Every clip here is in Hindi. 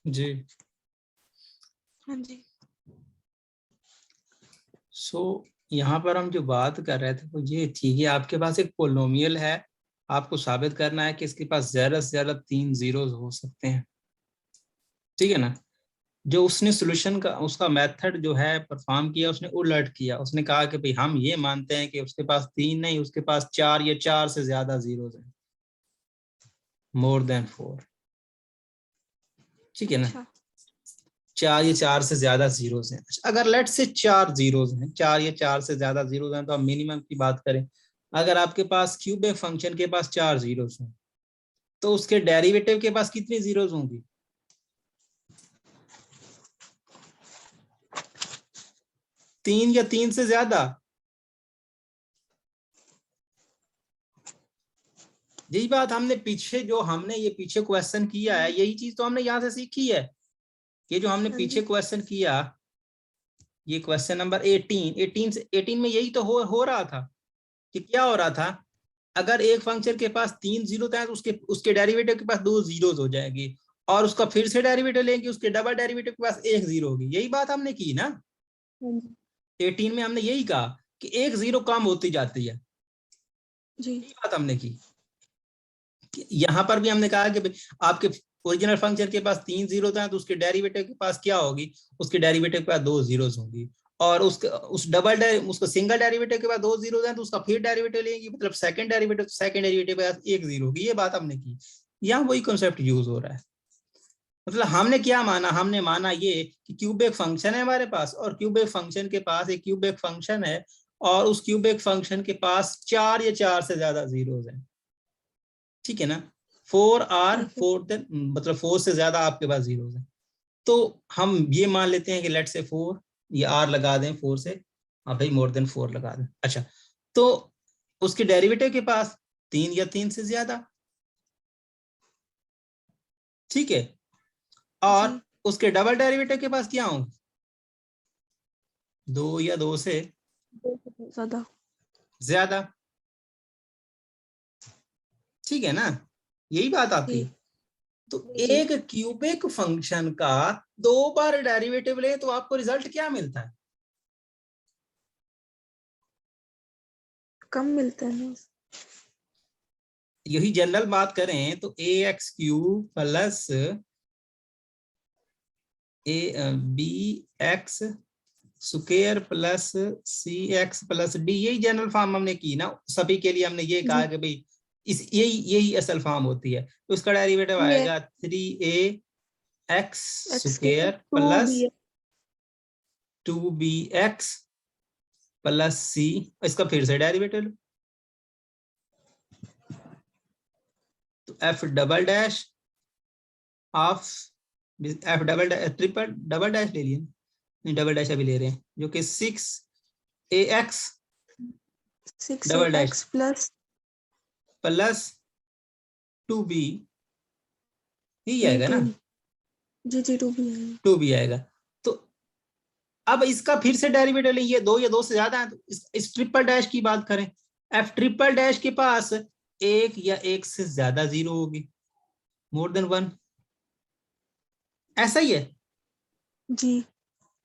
जी। हाँ जी। यहाँ पर हम जो बात कर रहे थे वो ये थी कि आपके पास एक पोलिनोमियल है, आपको साबित करना है कि इसके पास ज्यादा से ज्यादा 3 जीरोस हो सकते हैं, ठीक है ना। जो उसने सोल्यूशन का उसका मेथड जो है परफॉर्म किया, उसने उलट किया। उसने कहा कि भाई हम ये मानते हैं कि उसके पास 3 नहीं, उसके पास 4 या 4 से ज्यादा जीरोस हैं, मोर देन 4, ठीक है ना। अच्छा। 4 या 4 से ज्यादा जीरोस हैं। अगर लेट से 4 जीरोस हैं, 4 या 4 से ज्यादा जीरोस हैं, तो हम मिनिमम की बात करें। अगर आपके पास क्यूबिक फंक्शन के पास 4 जीरोस हैं, तो उसके डेरिवेटिव के पास कितनी जीरोस होंगी? 3 या 3 से ज्यादा। यही बात हमने ये पीछे क्वेश्चन किया है, यही चीज तो हमने यहाँ से सीखी है। ये जो हमने हाँ पीछे जी। क्वेश्चन किया, ये क्वेश्चन नंबर 18 में यही तो हो रहा था कि क्या हो रहा था। अगर एक फंक्शन के पास 3 जीरो था तो उसके उसके डेरिवेटिव के पास 2 जीरोस हो जाएगी, और उसका फिर से डेरिवेटिव लेंगे, उसके डबल डेरिवेटिव के पास 1 जीरो होगी। यही बात हमने की ना। हाँ जी। 18 में हमने यही कहा कि 1 जीरो कम होती जाती है। जी। यही बात हमने की। यहाँ पर भी हमने कहा कि आपके ओरिजिनल फंक्शन के पास 3 जीरो था, तो उसके डेरिवेटिव के पास क्या होगी? उसके डेरिवेटिव के पास 2 जीरोस होंगी। और उसका सिंगल डेरिवेटिव के पास 2 जीरो है, तो उसका फिर डेरिवेटिव लेंगे, मतलब सेकंड डेरिवेटिव के पास 1 जीरो होगी। ये बात हमने की। यहाँ वही कॉन्सेप्ट यूज हो रहा है। मतलब हमने क्या माना? हमने माना ये कि क्यूबिक फंक्शन है हमारे पास, और क्यूबिक फंक्शन के पास एक क्यूबिक फंक्शन है, और उस क्यूबिक फंक्शन के पास 4 या 4 से ज्यादा जीरोस हैं, ठीक है ना। 4 मतलब 4 से ज्यादा आपके पास जीरोस हैं। तो हम ये मान लेते हैं कि लेट से 4, ये आर लगा दें 4 से, हाँ भाई मोर देन 4 लगा दें। अच्छा, तो उसके डेरिवेटिव के पास 3 या 3 से ज्यादा, ठीक है। और जी। उसके डबल डेरिवेटिव के पास क्या होंगे? 2 या 2 से 2 से ज्यादा। ज्यादा, ठीक है ना। यही बात आती जी। है। तो जी। जी। एक क्यूबिक फंक्शन का 2 बार डेरिवेटिव ले तो आपको रिजल्ट क्या मिलता है? कम मिलता है ना। यही जनरल बात करें तो a x cube plus b x square plus c x plus d, यही जनरल फॉर्म हमने की ना। सभी के लिए हमने ये कहा जी। कि भाई इस यही यही असल फॉर्म होती है। तो इसका डेरिवेटिव 3x आएगा 3a x square square 2b। Plus 2b x plus c. इसका फिर से डेरिवेटिव लो, तो f double dash of f double triple double dash ले लिया, नहीं डबल डैश अभी ले रहे हैं, जो कि 6 a एक्स डबल डैश6ax प्लस प्लस 2b, यही नहीं आएगा टू। ना। जी जी 2b है। 2b आएगा। तो अब इसका फिर से डेरिवेटिव लें, ये 2 या 2 से ज्यादा है, तो इस ट्रिपल डैश की बात करें। एफ ट्रिपल डैश के पास 1 या 1 से ज्यादा जीरो होगी, मोर देन 1, ऐसा ही है। जी।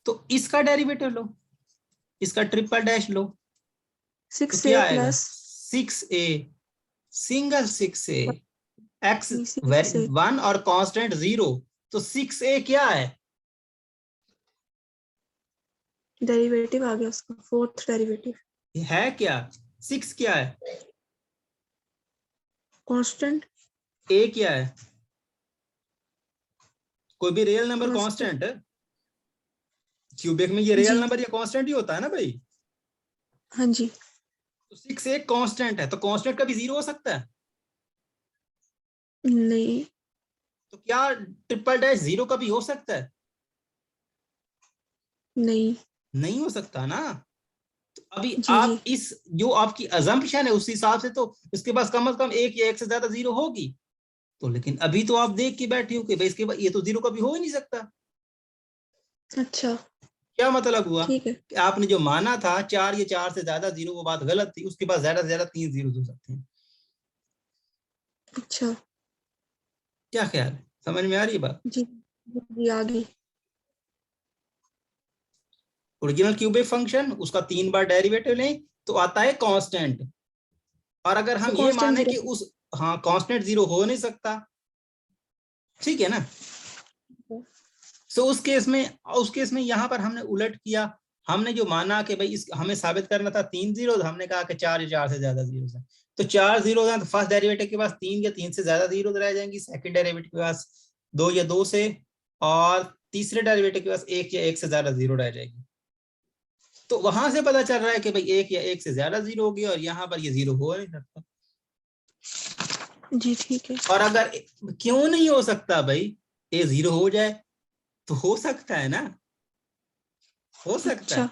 तो इसका डेरिवेटिव लो, इसका ट्रिपल डैश लो, तो 6a क्या आएगा? Plus 6a single 6a x 6a 1 और कांस्टेंट 0, तो 6a क्या है? डेरिवेटिव आ गया उसका, फोर्थ डेरिवेटिव। है क्या? 6 क्या है? कांस्टेंट। a क्या है? कोई भी real number constant. Constant, cubic में ये रियल जी। नंबर या कांस्टेंट ही होता है ना भाई। हाँ जी। तो 6 एक कांस्टेंट है, तो कांस्टेंट कभी 0 हो सकता है? नहीं। तो क्या ट्रिपल डैश 0 कभी हो सकता है? नहीं। नहीं हो सकता ना। तो अभी जी जी। आप इस जो आपकी अजम्पशन है उस हिसाब से तो इसके पास कम से कम 1 या 1 से ज्यादा 0 होगी। तो लेकिन अभी तो आप देख के बैठे हो कि भाई इसके बाद ये तो 0 कभी हो ही नहीं सकता। अच्छा। क्या मतलब हुआ ठीक है। कि आपने जो माना था 4 या 4 से ज्यादा 0, वो बात गलत थी। उसके पास ज्यादा से ज्यादा 3 जीरो हो सकते हैं। अच्छा। क्या ख्याल है? समझ में आ रही है बात? जी। जी आ गई। ओरिजिनल क्यूबिक फंक्शन उसका 3 बार डेरिवेटिव लें तो आता है कांस्टेंट। और अगर तो हम ये कांस्टेंट माने जीरो। कि उस, हाँ कांस्टेंट जीरो हो नहीं सकता, ठीक है ना। तो उस केस में यहाँ पर हमने उलट किया। हमने जो माना कि भाई इस हमें साबित करना था 3 जीरो, हमने कहा कि 4 से ज्यादा जीरो है। तो 4 जीरो है तो फर्स्ट डेरिवेटिव के पास 3 या 3 से ज्यादा जीरो रह जाएंगी, सेकंड डेरिवेटिव के पास 2 या 2 से, और तीसरे डेरिवेटिव के पास 1 या 1 से ज्यादा जीरो रह जाएगी। तो वहां से पता चल रहा है कि भाई 1 या 1 से ज्यादा जीरो होगी, और यहाँ पर ये जीरो हो नहीं सकता। जी ठीक है। और अगर क्यों नहीं हो सकता भाई, ये जीरो हो जाए तो हो सकता है ना, हो सकता अच्छा। है,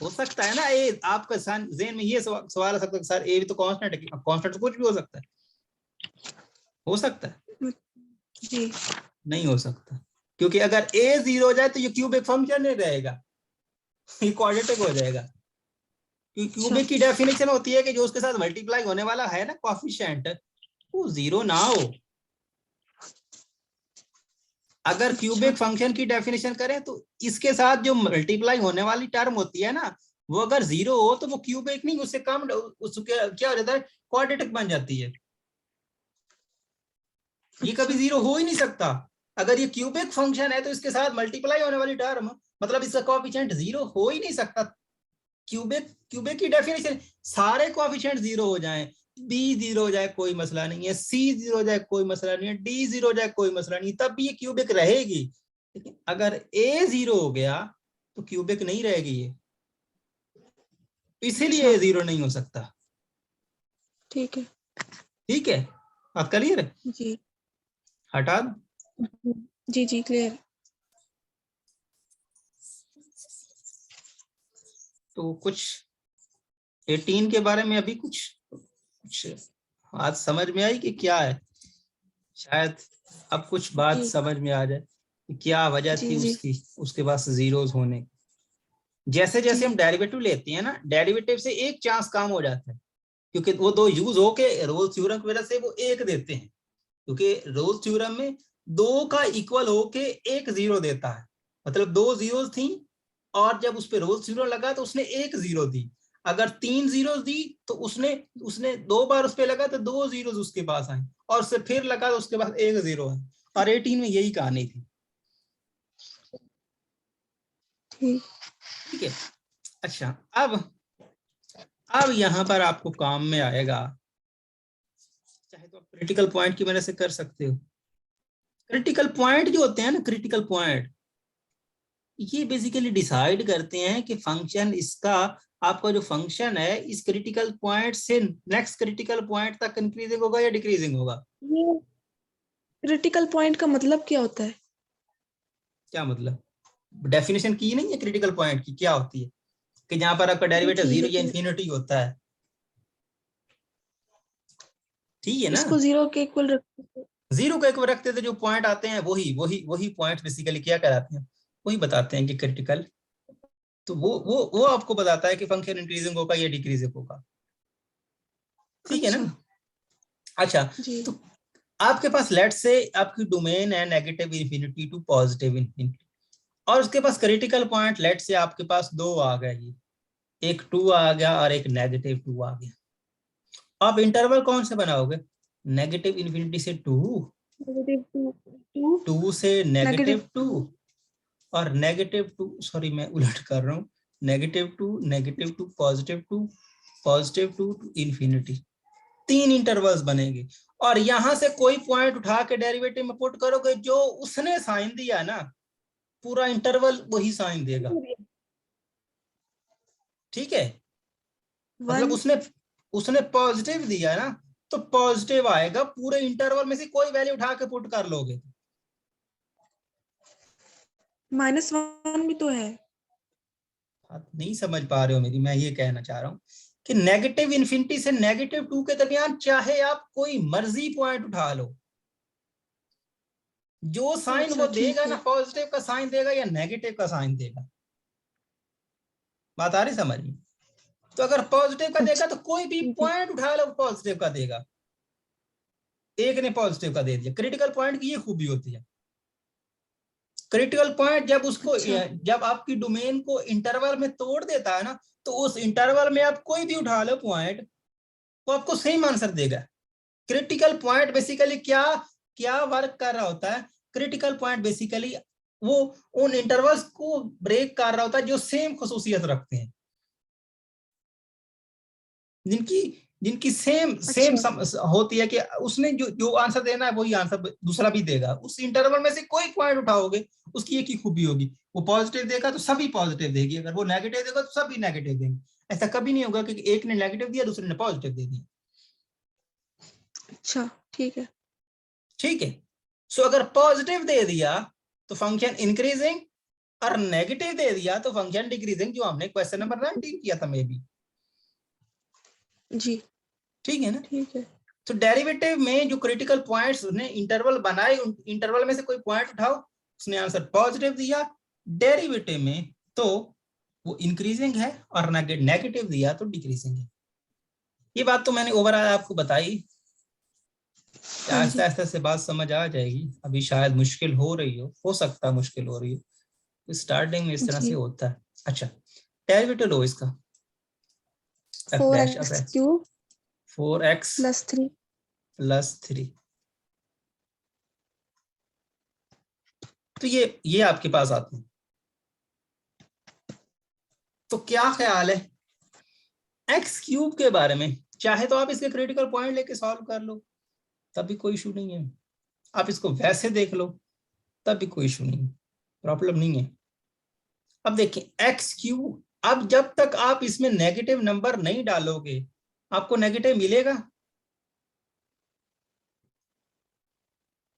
हो सकता है ना। ये आपका ज़हन में ये सवाल आ सकता है सर, ए भी तो कांस्टेंट है, कांस्टेंट तो कुछ भी हो सकता है, हो सकता है? जी नहीं हो सकता, क्योंकि अगर ए जीरो हो जाए तो ये क्यूबिक फंक्शन नहीं रहेगा, ये क्वाड्रेटिक हो जाएगा। क्योंकि अच्छा। क्यूबिक की डेफिनेशन होती है कि जो उसके साथ मल्टीप्लाई होने वाला है ना कोएफिशिएंट, वो जीरो ना हो। अगर अच्छा। क्यूबिक फंक्शन की डेफिनेशन करें तो इसके साथ जो मल्टीप्लाई होने वाली टर्म होती है ना, वो अगर जीरो हो तो वो क्यूबिक नहीं, उससे कम, उसके क्या हो जाता है, क्वाड्रेटिक बन जाती है। ये कभी अच्छा। जीरो हो ही नहीं सकता। अगर ये क्यूबिक फंक्शन है तो इसके साथ मल्टीप्लाई होने वाली टर्म, मतलब इसका कोएफिशिएंट जीरो हो ही नहीं सकता। क्यूबिक क्यूबिक की डेफिनेशन, सारे कोएफिशिएंट जीरो हो जाएं, बी जीरो हो जाए कोई मसला नहीं है, सी जीरो हो जाए कोई मसला नहीं है, डी जीरो हो जाए कोई मसला नहीं, तब भी ये क्यूबिक रहेगी। लेकिन अगर ए जीरो हो गया तो क्यूबिक नहीं रहेगी ये, इसीलिए अच्छा। ए जीरो नहीं हो सकता। ठीक है। ठीक है, बात क्लियर है? जी। हटा दो। जी जी क्लियर। तो कुछ 18 के बारे में अभी कुछ कुछ आज समझ में आई कि क्या है? शायद अब कुछ बात जी समझ में आ जाए कि क्या वजह जी थी जी उसकी, उसके पास जीरोस होने। जैसे जी। जैसे हम डेरिवेटिव लेते हैं ना, डेरिवेटिव से एक चांस कम हो जाता है, क्योंकि वो दो यूज होके रोल्स थ्योरम की वजह से वो एक देते हैं, क्योंकि रोल्स थ्योरम में दो का इक्वल होके एक जीरो देता है, मतलब दो जीरोस थी, और जब उस पर रोल्स थ्योरम लगा तो उसने एक जीरो दी। अगर 3 जीरो दी तो उसने उसने 2 बार उस पर लगा तो 2 जीरो उसके पास आए, और उससे फिर लगा तो उसके पास एक जीरो है। और 18 में यही कहानी थी। ठीक। ठीक है। अच्छा, अब यहां पर आपको काम में आएगा, चाहे तो आप क्रिटिकल पॉइंट की वजह से कर सकते हो। क्रिटिकल पॉइंट जो होते हैं ना, क्रिटिकल पॉइंट, ये बेसिकली डिसाइड करते हैं कि फंक्शन इसका, आपका जो फंक्शन है इस क्रिटिकल पॉइंट से नेक्स्ट क्रिटिकल पॉइंट तक इंक्रीजिंग होगा या डिक्रीजिंग होगा। ये क्रिटिकल पॉइंट का मतलब क्या होता है? क्या मतलब? डेफिनेशन की नहीं है क्रिटिकल पॉइंट की, क्या होती है कि जहां पर आपका ये डेरिवेटिव की जीरो या लेकिन इंफिनिटी होता है। ठीक है ना, इसको जीरो के इक्वल रख। जीरो को एक रखते थे, जो पॉइंट आते हैं वही वही वही पॉइंट बेसिकली क्या कराते हैं, वही बताते हैं कि क्रिटिकल। तो वो आपको बताता है कि फंक्शन इंक्रीजिंग होगा या डिक्रीजिंग होगा। ठीक है अच्छा। ना। अच्छा, जी। तो आपके पास लेट से आपकी डोमेन है negative infinity to positive infinity, और उसके पास क्रिटिकल पॉइंट लेट से आपके पास दो आ गए, ये एक 2 आ गया और एक नेगेटिव 2 आ गया। आप इंटरवल कौन से बनाओगे? नेगेटिव इन्फिनिटी से 2, नेगेटिव टू टू 2 से नेगेटिव नेगेटिव 2, टू। और नेगेटिव 2, सॉरी मैं उलट कर रहा हूँ, negative 2 positive 2 to infinity. 3 intervals बनेंगे, और यहां से कोई पॉइंट उठा के डेरिवेटिव में पुट करोगे, जो उसने साइन दिया ना, पूरा इंटरवल वही साइन देगा। ठीक है, मतलब वन। उसने उसने पॉजिटिव दिया ना, तो पॉजिटिव आएगा, पूरे इंटरवल में से कोई वैल्यू उठा के पुट कर लोगे। -1 भी तो है। आप नहीं समझ पा रहे हो मेरी, मैं ये कहना चाह रहा हूँ कि नेगेटिव इन्फिनिटी से नेगेटिव 2 के दरमियान चाहे आप कोई मर्जी पॉइंट उठा लो, जो साइन अच्छा वो देगा ठीक ना, है। पॉजिटिव का साइन देगा या नेगेटिव का साइन देगा। बात आ रही समझ में? तो अगर पॉजिटिव का देगा अच्छा तो कोई भी ठीक है। पॉइंट उठा लो पॉजिटिव का देगा, एक ने पॉजिटिव का दे दिया। क्रिटिकल पॉइंट की ये खूबी होती है। क्रिटिकल पॉइंट जब उसको अच्छा। जब आपकी डोमेन को इंटरवल में तोड़ देता है ना, तो उस इंटरवल में आप कोई भी उठा लो पॉइंट, वो आपको सेम आंसर देगा। क्रिटिकल पॉइंट बेसिकली क्या क्या वर्क कर रहा होता है? क्रिटिकल पॉइंट बेसिकली वो उन इंटरवल्स को ब्रेक कर रहा होता है जो सेम खसूसियत रखते हैं, जिनकी जिनकी सेम अच्छा। होती है कि उसने जो जो आंसर देना है वही आंसर दूसरा भी देगा। उस इंटरवल में से कोई पॉइंट उठाओगे, उसकी एक ही खूबी होगी, वो पॉजिटिव देगा तो सभी पॉजिटिव देगी, अगर वो नेगेटिव देगा तो सभी नेगेटिव देंगे। ऐसा कभी नहीं होगा कि एक ने नेगेटिव दिया दूसरे ने पॉजिटिव दे दिया। अच्छा, ठीक है। ठीक है। सो अगर पॉजिटिव दे दिया तो फंक्शन इंक्रीजिंग, और नेगेटिव दे दिया तो फंक्शन डिक्रीजिंग, जो हमने क्वेश्चन नंबर 19 किया था मे बी। जी। ठीक है ना? ठीक है। तो डेरिवेटिव में जो क्रिटिकल पॉइंट्स ने इंटरवल बनाए, उन इंटरवल में से कोई पॉइंट उठाओ, उसने आंसर पॉजिटिव दिया डेरिवेटिव में, तो वो इंक्रीजिंग है, और नेगेटिव दिया तो डिक्रीजिंग है। ये बात तो मैंने ओवरऑल आपको बताई, हाँ आहिस्ता जी। आहिस्ता से बात समझ आ जाएगी। अभी शायद मुश्किल हो सकता है मुश्किल हो रही हो, स्टार्टिंग में इस तरह से जी। होता है। अच्छा, डेरिवेटिव लो इसका, F dash of 4x x, cube 4x +3। Plus 3। तो ये आपके पास आते हैं। तो क्या ख्याल है एक्स क्यूब के बारे में? चाहे तो आप इसके क्रिटिकल पॉइंट लेके सॉल्व कर लो, तब भी कोई इशू नहीं है। आप इसको वैसे देख लो, तब भी कोई इशू नहीं है, प्रॉब्लम नहीं है। अब देखिए एक्स क्यूब, अब जब तक आप इसमें नेगेटिव नंबर नहीं डालोगे, आपको नेगेटिव मिलेगा?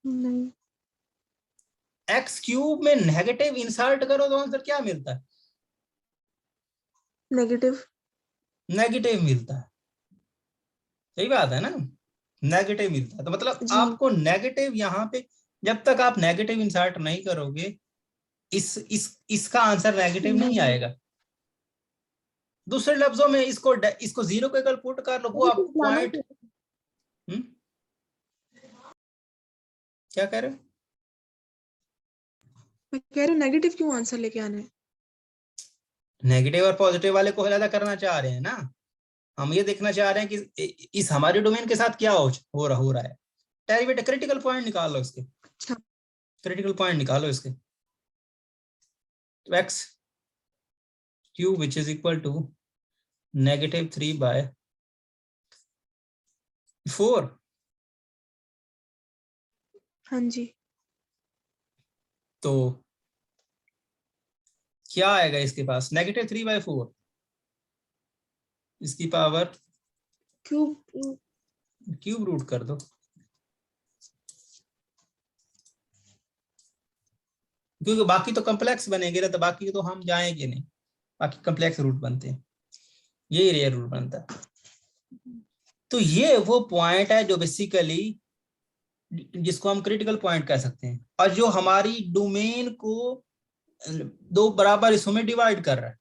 नहीं। एक्स क्यूब में नेगेटिव इंसर्ट करो तो आंसर क्या मिलता है? नेगेटिव। नेगेटिव मिलता है। सही बात है ना, नेगेटिव मिलता है। तो मतलब जी। आपको नेगेटिव यहाँ पे, जब तक आप नेगेटिव इंसर्ट नहीं करोगे, इसका आंसर नेगेटिव नहीं नहीं। आएगा। दूसरे लफ्जों में इसको जीरो के अगर पुट कर लो, वो नेगेटिव आपको लाना पॉइंट। है। क्या कह रहे हो? मैं कह रही हूँ नेगेटिव क्यों आंसर लेके आना है? नेगेटिव और पॉजिटिव वाले को अलग करना चाह रहे हैं ना। हम ये देखना चाह रहे हैं कि इस हमारे डोमेन के साथ क्या हो रहा है। डेरिवेटिव क्रिटिकल पॉइंट निकाल लो इसके, अच्छा। क्रिटिकल पॉइंट निकालो इसके। तो x cube which is equal to -3/4। हाँ जी। तो क्या आएगा इसके पास? -3/4, इसकी पावर क्यूब। क्यूब रूट कर दो, क्योंकि बाकी तो कम्प्लेक्स बनेंगे ना, तो बाकी तो हम जाएंगे नहीं, बाकी कम्प्लेक्स रूट बनते हैं, यही रेयर रूट बनता है। तो ये वो पॉइंट है जो बेसिकली, जिसको हम क्रिटिकल पॉइंट कह सकते हैं, और जो हमारी डोमेन को दो बराबर हिस्सों में डिवाइड कर रहा है।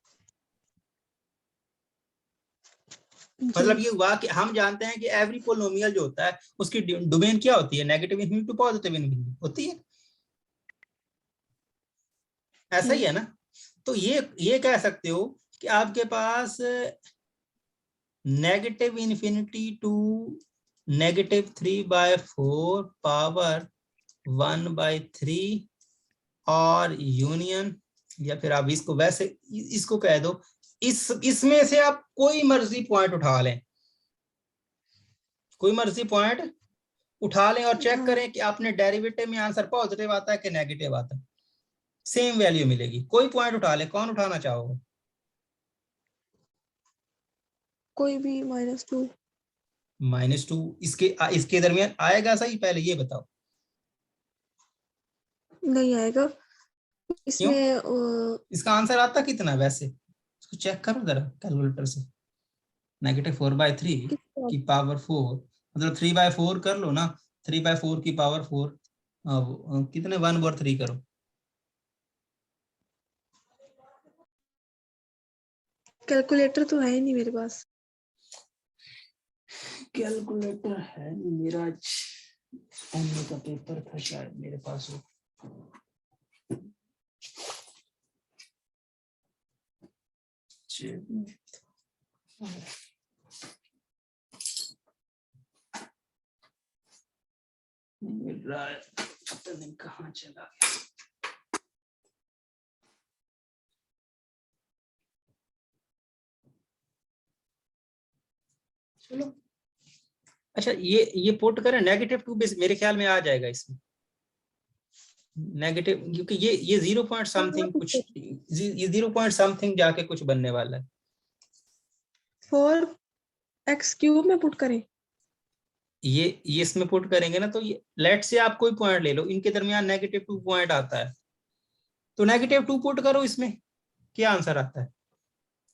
जी। मतलब ये हुआ कि हम जानते हैं कि एवरी पोलिनोमियल जो होता है उसकी डोमेन क्या होती है? Negative infinity to positive infinity होती है, ऐसा ही है ना। तो ये कह सकते हो कि आपके पास -∞ टू -3/4 पावर 1/3, और यूनियन, या फिर आप इसको वैसे इसको कह दो, इसमें से आप कोई मर्जी पॉइंट उठा लें, कोई मर्जी पॉइंट उठा लें और चेक हाँ। करें कि आपने डेरिवेटिव में आंसर पॉजिटिव आता है कि नेगेटिव आता है, सेम वैल्यू मिलेगी। कोई पॉइंट उठा ले, कौन उठाना चाहोगे? कोई भी -2। -2 इसके दरमियान आएगा सही? पहले ये बताओ। नहीं आएगा क्यों? इसमें। इसका आंसर आता कितना वैसे? इसको चेक करो जरा कैलकुलेटर से। -4/3 की पावर 4, मतलब 3/4 कर लो ना, 3/4 की पावर 4, अब कितने 1/3 करो। कैलकुलेटर तो है ही नहीं मेरे पास। कैलकुलेटर है नहीं मेरा, आज एमए का पेपर था, शायद मेरे पास हो। नहीं मिल रहा है, पता नहीं कहाँ चला गया। चलो अच्छा, ये पुट करें -2 बेस, मेरे ख्याल में आ जाएगा इसमें नेगेटिव, क्योंकि ये 0 पॉइंट समथिंग कुछ, ये 0 पॉइंट समथिंग जाके कुछ बनने वाला है। 4x³ में पुट करें, ये इसमें पुट करेंगे ना, तो ये लेट से आप कोई पॉइंट ले लो, इनके दरमियान -2 पॉइंट आता है, तो -2 पुट करो इसमें, क्या आंसर आता है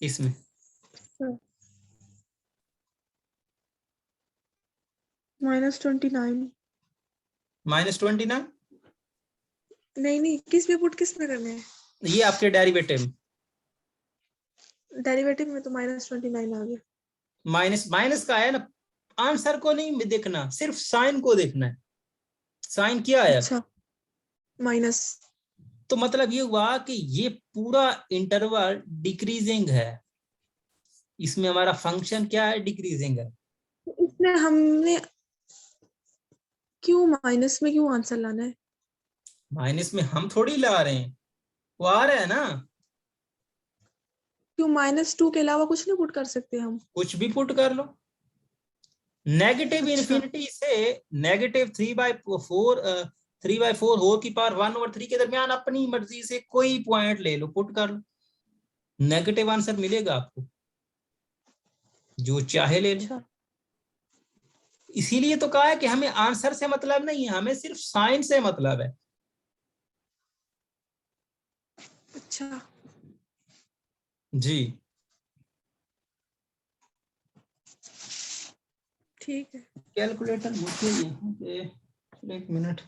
इसमें? -29। -29। नहीं, किस में पुट, किस में करने हैं? ये आपके डेरिवेटिव, डेरिवेटिव में तो -29 आ गया। माइनस का है ना, आंसर को नहीं देखना, सिर्फ साइन को देखना है। साइन क्या आया? अच्छा, माइनस। तो मतलब ये हुआ कि ये पूरा इंटरवल डिक्रीजिंग है, इसमें हमारा फंक्शन क्या है, डिक्रीजिंग है। इसमें हमने क्यों माइनस में क्यों आंसर लाना है? माइनस में हम थोड़ी ला रहे हैं, वो आ रहा है ना। क्यों -2 के अलावा कुछ नहीं पुट कर सकते हम? कुछ भी पुट कर लो, नेगेटिव अच्छा। इन्फिनिटी से -3/4 3/4 होल की पावर 1/3 के दरमियान अपनी मर्जी से कोई पॉइंट ले लो, पुट कर लो, नेगेटिव आंसर मिलेगा आपको, जो चाहे ले लो। अच्छा। इसीलिए तो कहा है कि हमें आंसर से मतलब नहीं है, हमें सिर्फ साइन से मतलब है। अच्छा, जी ठीक है। कैलकुलेटर मुझे यहाँ पे, 1 मिनट।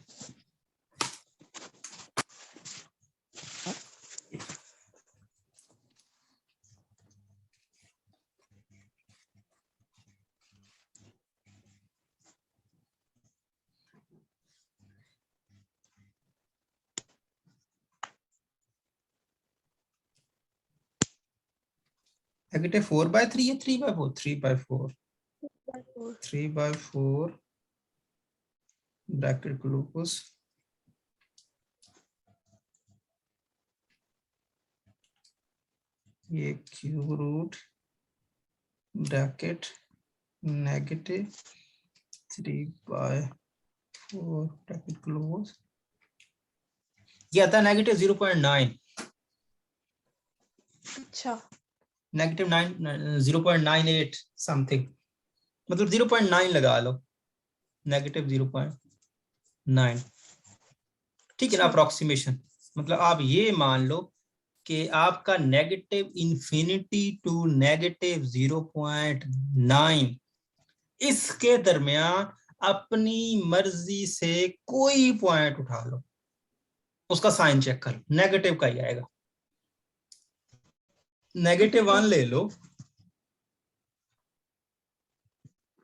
नेगेटिव 4/3 है, 3/4, 3/4, 3/4 ब्रैकेट क्लोज, ये cube root bracket -3/4 bracket close, ये आता है -0.9, अच्छा, -0.98 समथिंग, मतलब 0.9 लगा लो, -0.9, ठीक है ना, अप्रोक्सीमेशन। मतलब आप ये मान लो कि आपका -∞ टू -0.9, इसके दरमियान अपनी मर्जी से कोई पॉइंट उठा लो, उसका साइन चेक कर लो, नेगेटिव का ही आएगा। -1 ले लो,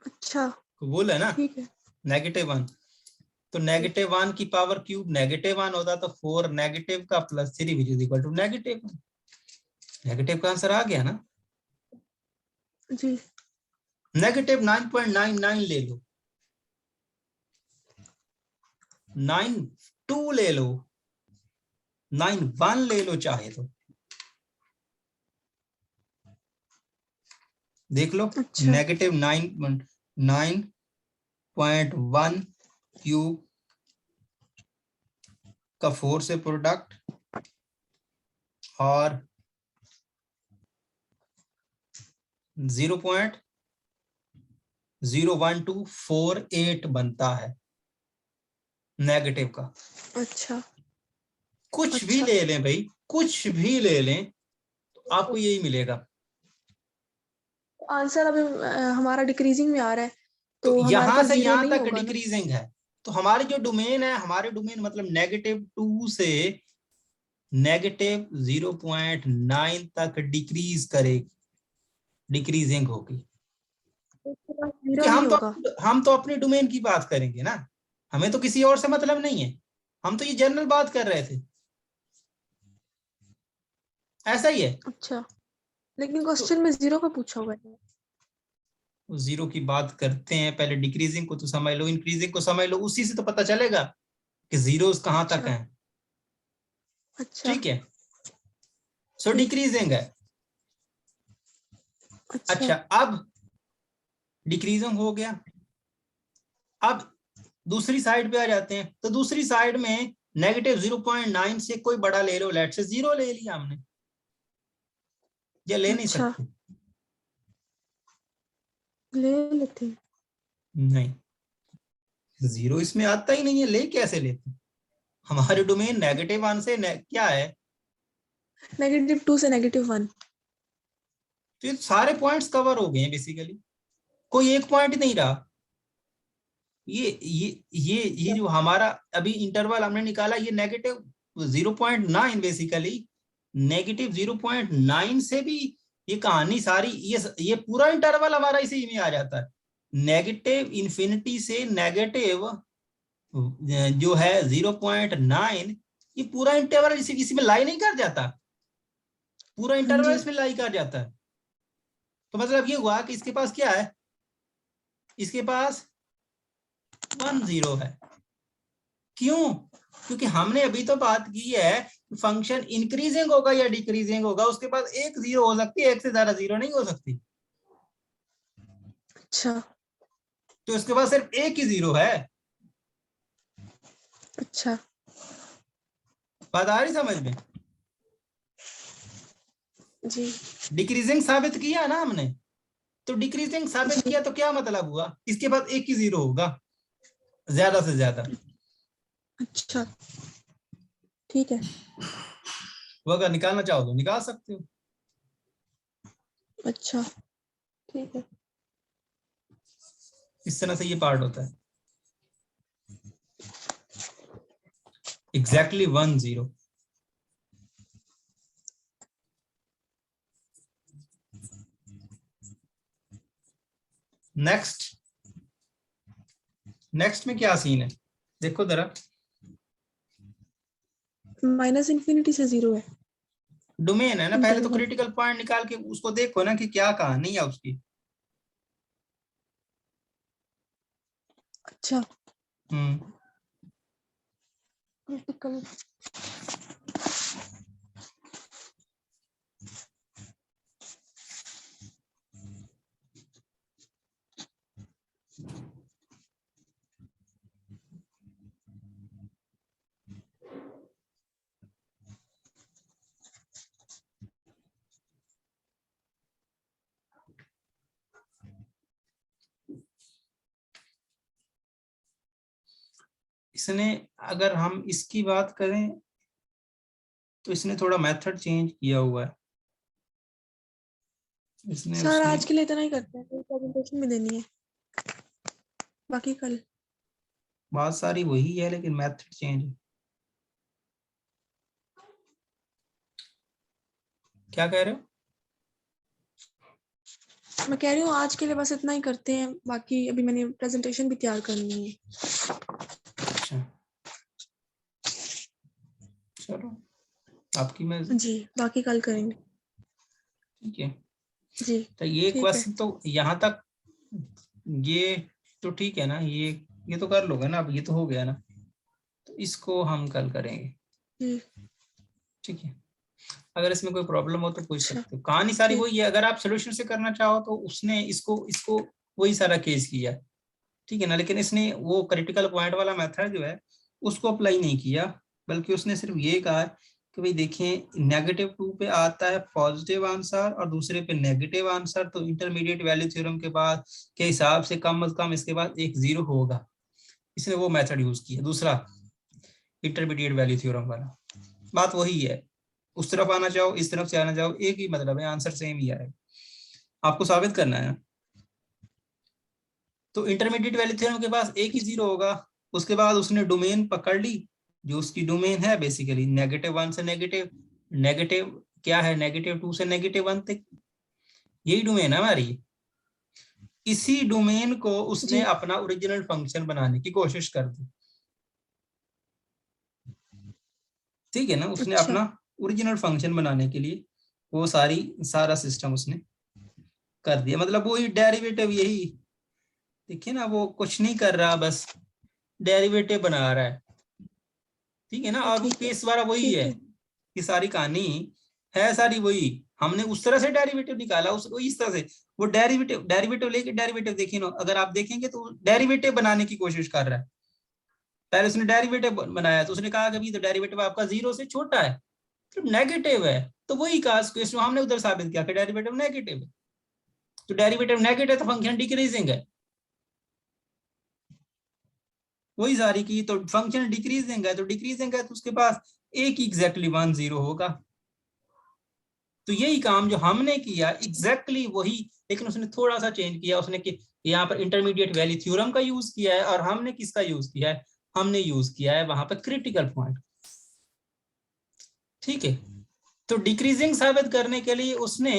अच्छा, बोला है ना, ठीक है। -1, तो -1 की पावर क्यूब -1 होता, तो 4 नेगेटिव का +3 which is equal to -1। Negative का आंसर आ गया ना। जी। -9.99 ले लो, 9.2 ले लो, 9.1 ले लो चाहे तो, देख लो। अच्छा। -9.1 क्यूब का 4 से प्रोडक्ट और 0.01248 बनता है नेगेटिव का। अच्छा, कुछ भी अच्छा। ले लें भाई, कुछ भी ले लें, तो आपको यही मिलेगा। आंसर अभी हमारा डिक्रीजिंग में आ रहा है, तो तो हमारे यहां पास से 0 यहां नहीं तक होगा ना? डिक्रीजिंग है, तो हमारी जो डोमेन है, हमारे डोमेन मतलब -2 से -0.9 तक डिक्रीज करे, डिक्रीजिंग होगी, उसके पास क्योंकि 0 नहीं होगा। हम तो अपने डोमेन की बात करेंगे ना, हमें तो किसी और से मतलब नहीं है, हम तो ये जनरल बात कर रहे थे, ऐसा ही है। अच्छा, लेकिन क्वेश्चन में 0 का पूछा हुआ है। जीरो की बात करते हैं, पहले डिक्रीजिंग को तो समझ लो, इंक्रीजिंग को समझ लो, उसी से तो पता चलेगा कि जीरोस कहाँ तक अच्छा हैं। अच्छा ठीक है, सो ठीक। डिक्रीजिंग है। अच्छा अच्छा, अब डिक्रीजिंग हो गया, अब दूसरी साइड पे आ जाते हैं। तो दूसरी साइड में नेगेटिव 0.9 से कोई बड़ा ले लो, लेट से 0 ले लिया हमने, या ले नहीं अच्छा सकते? ले लेते हैं। नहीं, 0 इसमें आता ही नहीं है, ले कैसे लेते? हमारे डोमेन नेगेटिव 1 से क्या है, -2 से -1। तो ये सारे पॉइंट्स कवर हो गए हैं बेसिकली, कोई एक पॉइंट ही नहीं रहा। ये जो हमारा अभी इंटरवल हमने निकाला, ये नेगेटिव 0.9 बेसिकली, नेगेटिव 0.9 से भी ये कहानी सारी, ये पूरा इंटरवल हमारा इसी में आ जाता है। नेगेटिव इन्फिनिटी से नेगेटिव जो है 0.9, ये पूरा इंटरवल इसी में लाई नहीं कर जाता, पूरा हाँ इंटरवल जी इसमें लाई कर जाता है। तो मतलब ये हुआ कि इसके पास क्या है, इसके पास 1 0 है। क्यों? क्योंकि हमने अभी तो बात की है फंक्शन इंक्रीजिंग होगा या डिक्रीजिंग होगा, उसके पास एक 0 हो सकती है, एक से ज्यादा 0 नहीं हो सकती। अच्छा तो इसके पास सिर्फ एक ही 0 है। अच्छा बात आ रही समझ में? जी डिक्रीजिंग साबित किया ना हमने, तो डिक्रीजिंग साबित जी। किया तो क्या मतलब हुआ, इसके पास एक ही 0 होगा ज्यादा से ज्यादा। अच्छा ठीक है। वो अगर निकालना चाहो तो निकाल सकते हो। अच्छा ठीक है। इस तरह से ये पार्ट होता है, एग्जैक्टली 1 0। नेक्स्ट, नेक्स्ट में क्या सीन है देखो जरा। -∞ से 0 है डोमेन है ना, पहले तो इंटरवल। क्रिटिकल पॉइंट निकाल के उसको देखो ना कि क्या कहानी है उसकी। अच्छा हम्म, क्रिटिकल। इसने, अगर हम इसकी बात करें तो इसने थोड़ा मेथड चेंज किया हुआ है। इसने सर उसने आज के लिए इतना ही करते हैं, प्रेजेंटेशन भी देनी है, बाकी कल। बात सारी वही है लेकिन मेथड चेंज है। क्या कह रहे हो? मैं कह रही हूँ आज के लिए बस इतना ही करते हैं, बाकी अभी मैंने प्रेजेंटेशन भी तैयार करनी है। अच्छा चलो, आपकी मर्जी। जी बाकी कल करेंगे। ठीक है, जी तो ये ठीक है। क्वेश्चन तो यहाँ तक, ये तो ठीक है ना, ये तो कर लोगे ना, अब ये तो हो गया ना, तो इसको हम कल करेंगे। जी ठीक है, अगर इसमें कोई प्रॉब्लम हो तो पूछ अच्छा सकते हो। कहानी सारी ठीक। वही है, अगर आप सोल्यूशन से करना चाहो तो उसने इसको इसको वही सारा केस किया, ठीक है ना, लेकिन इसने वो क्रिटिकल पॉइंट वाला मेथड जो है उसको अप्लाई नहीं किया, बल्कि उसने सिर्फ ये कहा कि भाई देखिए -2 पे आता है पॉजिटिव आंसर और दूसरे पे नेगेटिव आंसर, तो इंटरमीडिएट वैल्यू थ्योरम के बाद के हिसाब से कम से कम इसके बाद एक 0 होगा। इसने वो मेथड यूज किया, दूसरा इंटरमीडिएट वैल्यू थ्योरम वाला। बात वही है, उस तरफ आना चाहो इस तरफ से आना चाहो एक ही मतलब है, आंसर सेम ही आएगा, आपको साबित करना है। तो इंटरमीडिएट वैल्यू थ्योरम के पास एक ही 0 होगा। उसके बाद उसने डोमेन पकड़ ली, जो उसकी डोमेन है बेसिकली -1 से नेगेटिव, नेगेटिव क्या है, -2 से -1 तक, यही डोमेन है हमारी। इसी डोमेन को उसने जी अपना ओरिजिनल फंक्शन बनाने की कोशिश कर दी। ठीक है ना, उसने अच्छा अपना ओरिजिनल फंक्शन बनाने के लिए वो सारा सिस्टम उसने कर दिया, मतलब वही डेरिवेटिव, यही देखिए ना, वो कुछ नहीं कर रहा, बस डेरिवेटिव बना रहा है, ठीक है ना। और वो ठीक है, केस वाला वही ठीक है, है। कि सारी कहानी है सारी वही, हमने उस तरह से डेरिवेटिव निकाला, उस इस तरह से वो डेरिवेटिव लेके डेरिवेटिव देखिए ना, अगर आप देखेंगे तो डेरिवेटिव बनाने की कोशिश कर रहा है। पहले उसने डेरिवेटिव बनाया तो उसने कहा कि तो डेरिवेटिव आपका 0 से छोटा है, तो नेगेटिव है, तो वही कहा क्वेश्चन हमने उधर साबित किया कि डेरिवेटिव नेगेटिव है, तो डेरिवेटिव नेगेटिव है तो फंक्शन डिक्रीजिंग है, वही सारी की। तो फंक्शन डिक्रीजिंग है, तो डिक्रीजिंग है तो उसके पास एक एग्जैक्टली 1 0 होगा। तो यही काम जो हमने किया एग्जैक्टली वही, लेकिन उसने थोड़ा सा चेंज किया, उसने कि यहाँ पर इंटरमीडिएट वैल्यू थ्योरम का यूज किया है, और हमने किसका यूज किया है, हमने यूज किया है वहां पर क्रिटिकल पॉइंट, ठीक है। तो डिक्रीजिंग साबित करने के लिए उसने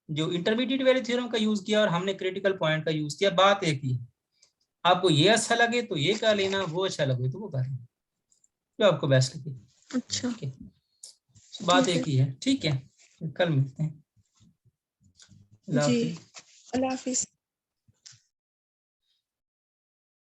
जो इंटरमीडिएट वैल्यू थ्योरम का यूज किया, और हमने क्रिटिकल पॉइंट का यूज किया, बात एक ही है। आपको ये अच्छा लगे तो ये कर लेना, वो अच्छा लगे तो वो कर लेना, जो आपको बेस्ट लगे, अच्छा, ठीक है। बात ठीक है एक ही है, ठीक है। कल मिलते हैं। अल्लाह जी। हाफिज। अल्लाह हाफिज।